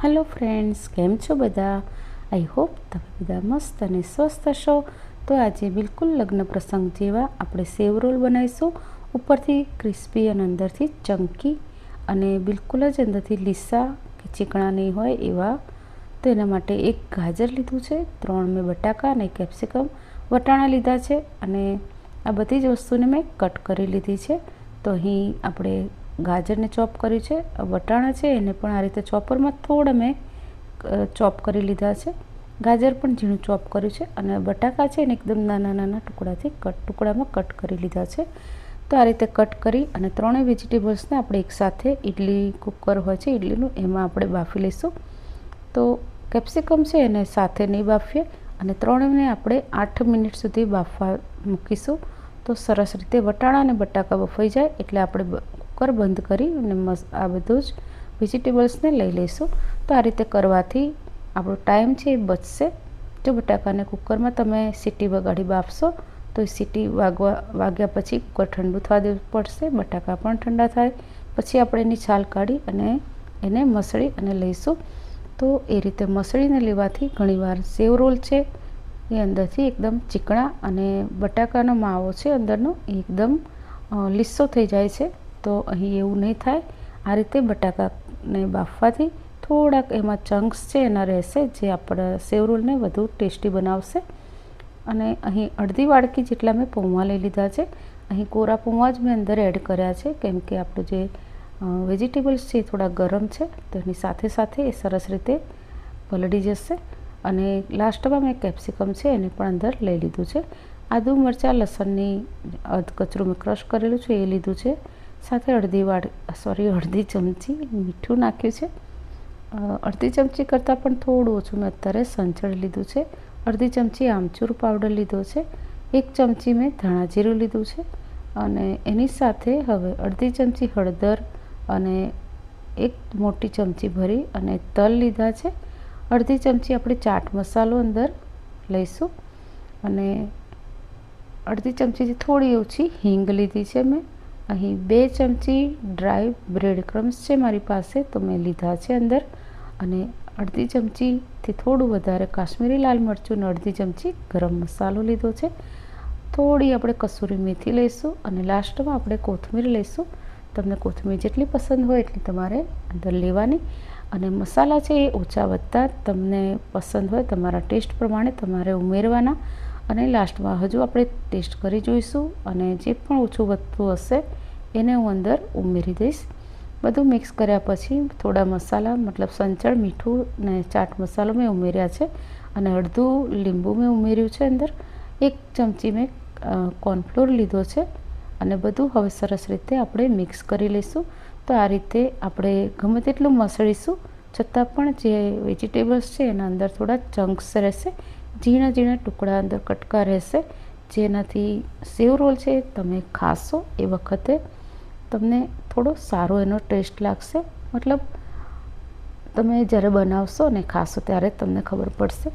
Hello friends, केम छो बधा। I hope तमे बधा मस्त अने स्वस्थ हशो। तो आज बिल्कुल लग्न प्रसंग जेवा आपणे सेव रोल बनावीशुं। उपरथी क्रिस्पी अने अंदरथी चंकी अने बिल्कुल ज अंदरथी लीसा के चीकणा नहीं होय एवा। तो एना माटे एक गाजर लीधुं छे, 3 में बटाका अने केप्सिकम वटाणा लीधा छे अने आ बधी ज वस्तुने मैं कट करी लीधी छे। तो अहीं आपणे गाजर ने चॉप कर्युं छे, वटाणा छे एने पण आ रीते चॉपर में थोड़ा मैं चॉप करी लीधा छे। गाजर पण झीणुं चॉप कर्युं छे अने बटाका छे एने एकदम नाना नाना टुकड़ाथी टुकड़ा में कट करी लीधा छे। तो आ रीते कट करी अने त्रणेय वेजिटेबल्स ने आपणे एक साथे इडली कूकर होय छे इडलीनुं एमां आपणे बाफी लईशुं। तो केप्सिकम छे एने साथे नहीं बाफीए अने त्रणेयने आपणे 8 मिनिट सुधी बाफवा मूकीशुं। तो सरस रीते वटाणा अने बटाका बफाई जाए एटले आपणे कूकर बंद करी अने आ बधुं ज वेजिटेबल्स ने लई लईशुं। तो आ रीते करवाथी आपणो टाइम छे ए बचशे। जो बटाकाने कूकर में तमे सीटी वगाड़ी बाफशो तो सीटी वाग्या पछी कूकर ठंडू थवा देवुं पड़शे। बटाका पण ठंडा थाय पछी आपणे एनी छाल काढी अने एने मसळी अने लईशुं। तो ए रीते मसळीने लेवाथी घणीवार सेव रोल छे ए अंदरथी एकदम चीकणा अने बटाकानो मावो छे अंदरनो एकदम લીસો થઈ જાય છે। તો અહીં એવું નહીં થાય। આ રીતે બટાકાને બાફવાથી થોડાક એમાં ચંક્સ છે એના રહેશે જે આપણા સેવ રોલને વધુ ટેસ્ટી બનાવશે। અને અહીં અડધી વાડકી જેટલા મેં પૌવા લઈ લીધા છે। અહીં કોરા પૌવા જ મેં અંદર એડ કર્યા છે કેમ કે આપણું જે વેજીટેબલ્સ છે એ થોડા ગરમ છે તો એની સાથે સાથે એ સરસ રીતે પલળી જશે। અને લાસ્ટમાં મેં કેપ્સિકમ છે એને પણ અંદર લઈ લીધું છે। आदू मरचा लसणनी कचरू में क्रश करेलू है ए लीधुं छे। साथे अर्धी चमची मीठुं नाख्युं छे। अर्धी चमची करता पण थोड़ुं ओछुं मैं अत्यारे संचळ लीधुं छे। अर्धी चमची आमचूर पाउडर लीधो छे। 1 चमची में धाणा जीरुं लीधुं छे अने एनी साथे हवे अर्धी चमची हळदर अने 1 मोटी चमची भरी अने तल लीधा छे। अर्धी चमची आपणे चाट मसालो अंदर लईशुं अने अर्धी चमची थोड़ी ओछी हींग लीधी है। मैं अहीं 2 चमची ड्राय ब्रेड क्रम्स है मारी पासे तो मैं लीधा है अंदर अने अर्धी चमची थी थोड़ू वधारे काश्मीरी लाल मरचुं ने अर्धी चमची गरम मसालो लीधो है। थोड़ी आपणे कसूरी मेथी लईशुं अने लास्ट में आपणे कोथमीर लईशुं। तमने कोथमीर जेटली पसंद होय एटली तमारे अंदर लेवानी अने मसाला है ए ओछा वधता तमने पसंद होय तमारा टेस्ट प्रमाणे तमारे उमेरवाना। અને લાસ્ટમાં હજુ આપણે ટેસ્ટ કરી જોઈશું અને જે પણ ઓછું વધતું હશે એને હું અંદર ઉમેરી દઈશ। બધું મિક્સ કર્યા પછી થોડા મસાલા મતલબ સંચળ મીઠું ને ચાટ મસાલો મેં ઉમેર્યા છે અને અડધું લીંબુ મેં ઉમેર્યું છે અંદર। 1 ચમચી મેં કોર્નફ્લોર લીધો છે અને બધું હવે સરસ રીતે આપણે મિક્સ કરી લઈશું। તો આ રીતે આપણે ગમે તેટલું મસળીશું છતાં પણ જે વેજીટેબલ્સ છે એના અંદર થોડા ચંક્સ રહેશે, झीणा झीणा टुकड़ा अंदर कटका रहेशे जेनाथी सेव रोल है तमे खाशो ए वखते तमने थोड़ो सारो एनो टेस्ट लागशे। मतलब तमे ज्यारे बनावशो ने खाशो त्यारे तमने खबर पड़शे।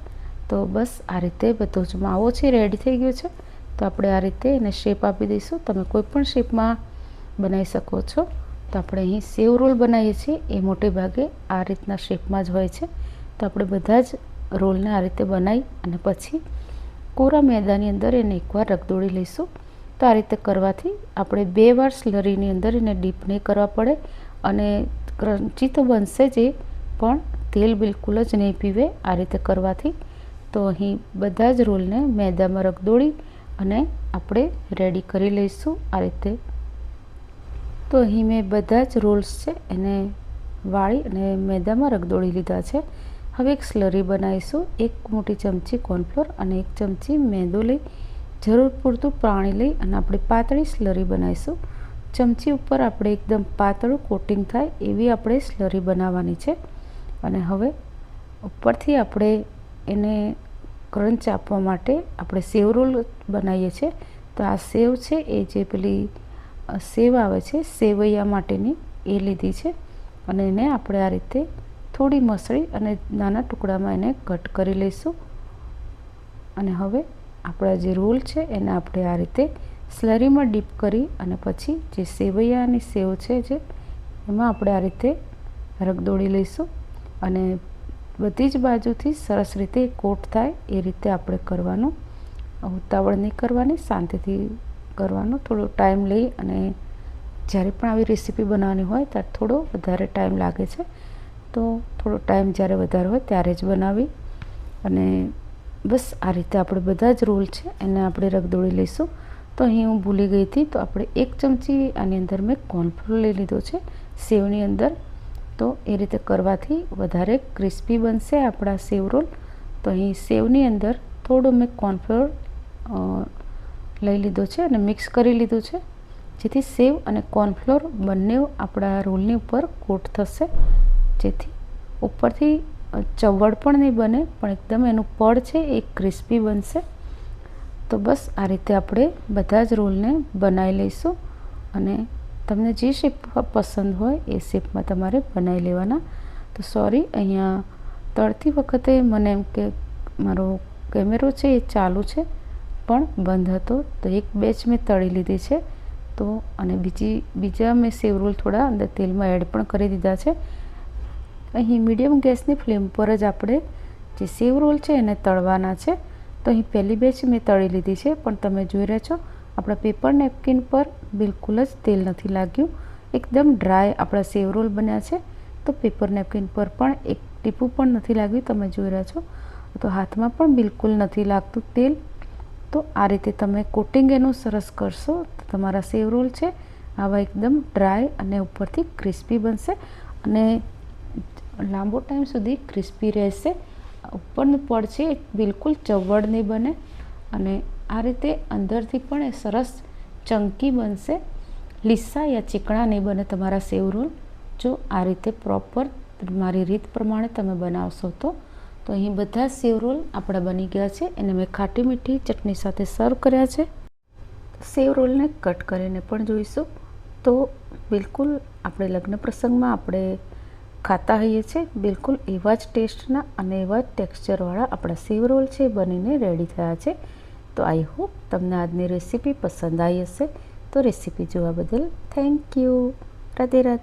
तो बस आ रीते बधो ज मावो छे रेडी थई गयो छे। तो आपणे आ रीते एने शेप आपी दईशुं। तमे कोईपण शेपमां बनावी शको छो। तो आपणे अहीं सेव रोल बनावीए छीए ए मोटे भागे आ रीतना शेपमां ज होय छे। तो आपणे बधा ज रोल ने आ रीते बनाई अने पछी कोरा मैदानी अंदर एने एकवार रगदोड़ी लईशुं। तो आ रीते करवाथी आपणे 2 वार स्लरीनी अंदर एने डीप नहीं करवा पड़े अने क्रंची तो बनशे ज पण तेल बिल्कुल ज नहीं पीवे आ रीते करवाथी। तो अहीं बधा ज रोल ने मैदामां रगदोड़ी अने आपणे रेडी करी लईशुं आ रीते। तो अहीं मैं बधा ज रोल्स छे एने वाळी अने मैदामां रगदोड़ी लीधा छे। હવે એક સ્લરી બનાવીશું। 1 મોટી ચમચી કોર્નફ્લોર અને 1 ચમચી મેંદો લઈ જરૂર પૂરતું પાણી લઈ અને આપણે પાતળી સ્લરી બનાવીશું। ચમચી ઉપર આપણે એકદમ પાતળું કોટિંગ થાય એવી આપણે સ્લરી બનાવવાની છે। અને હવે ઉપરથી આપણે એને ક્રંચ આપવા માટે આપણે સેવ રોલ બનાવીએ છીએ। તો આ સેવ છે એ જે પેલી સેવ આવે છે સેવૈયા માટેની એ લીધી છે અને એને આપણે આ રીતે थोड़ी मसळी अने नाना टुकड़ा में एने कट करी लईशुं। अने हवे आपड़ा जे रोल छे एने आपणे आ रीते स्लरी में डीप करी अने पछी जे सेवैयानी सेव छे जे एमां आपणे आ रीते रगदोड़ी लईशुं। અને બધી જ બાજુથી સરસ રીતે કોટ થાય એ રીતે આપણે કરવાનું. ઉતાવળ નહીં કરવાની, શાંતિથી કરવાનું. થોડો ટાઈમ લઈ અને જ્યારે પણ આવી રેસીપી બનાવવાની હોય ત્યારે થોડો વધારે ટાઈમ લાગે છે, તો થોડો ટાઈમ જ્યારે વધારે હોય ત્યારે જ બનાવી. અને બસ આ રીતે આપણે બધા જ રોલ છે એને આપણે રગદોળી લઈશું. તો અહીં હું ભૂલી ગઈ હતી, તો આપણે 1 ચમચી આની અંદર મેં કોર્નફ્લોર લઈ લીધો છે સેવની અંદર. તો એ રીતે કરવાથી વધારે ક્રિસ્પી બનશે આપણા સેવ રોલ. તો અહીં સેવની અંદર થોડું મેં કોર્નફ્લોર લઈ લીધો છે અને મિક્સ કરી લીધું છે, જેથી સેવ અને કોર્નફ્લોર બંને આપણા રોલની ઉપર કોટ થશે, જેથી ઉપરથી ચવડ પણ નહીં બને, પણ એકદમ એનું પડ છે એ ક્રિસ્પી બનશે. તો બસ આ રીતે આપણે બધા જ રોલને બનાવી લઈશું અને તમને જે શેપ પસંદ હોય એ શેપમાં તમારે બનાવી લેવાના. તો સોરી, અહીંયા તળતી વખતે મને એમ કે મારો કેમેરો છે એ ચાલુ છે પણ બંધ હતો, તો એક બેચ મેં તળી લીધી છે. તો અને બીજા મેં સેવ રોલ થોડા અંદર તેલમાં એડ પણ કરી દીધા છે. અહીં મીડિયમ ગેસની ફ્લેમ પર જ આપણે જે સેવ રોલ છે એને તળવાના છે. તો અહીં પહેલી બેચ મેં તળી લીધી છે, પણ તમે જોઈ રહ્યા છો આપણા પેપર નેપકિન પર બિલકુલ જ તેલ નથી લાગ્યું, એકદમ ડ્રાય આપણા સેવ રોલ બન્યા છે. તો પેપર નેપકિન પર પણ એક ટીપું પણ નથી લાગ્યું, તમે જોઈ રહ્યા છો. તો હાથમાં પણ બિલકુલ નથી લાગતું તેલ. તો આ રીતે તમે કોટિંગ એનું સરસ કરશો તો તમારા સેવ રોલ છે આવા એકદમ ડ્રાય અને ઉપરથી ક્રિસ્પી બનશે અને લાંબો ટાઈમ સુધી ક્રિસ્પી રહેશે. ઉપરનું પડ છે એ બિલકુલ ચવડ નહીં બને અને આ રીતે અંદરથી પણ એ સરસ ચંકી બનશે. લીસા યા ચીકણા નહીં બને તમારા સેવ રોલ જો આ રીતે પ્રોપર મારી રીત પ્રમાણે તમે બનાવશો તો. તો અહીં બધા સેવ રોલ આપણા બની ગયા છે. એને મેં ખાટી મીઠી ચટણી સાથે સર્વ કર્યા છે. સેવ રોલને કટ કરીને પણ જોઈશું. તો બિલકુલ આપણે લગ્ન પ્રસંગમાં આપણે ખાતા હોઈએ છીએ બિલકુલ એવા જ ટેસ્ટના અને એવા જ ટેક્સચરવાળા આપણા સેવ રોલ છે બનીને રેડી થયા છે. તો આઈ હોપ તમને આજની રેસીપી પસંદ આવી હશે. તો રેસીપી જોવા બદલ થેન્ક યુ. રાધે રાધે.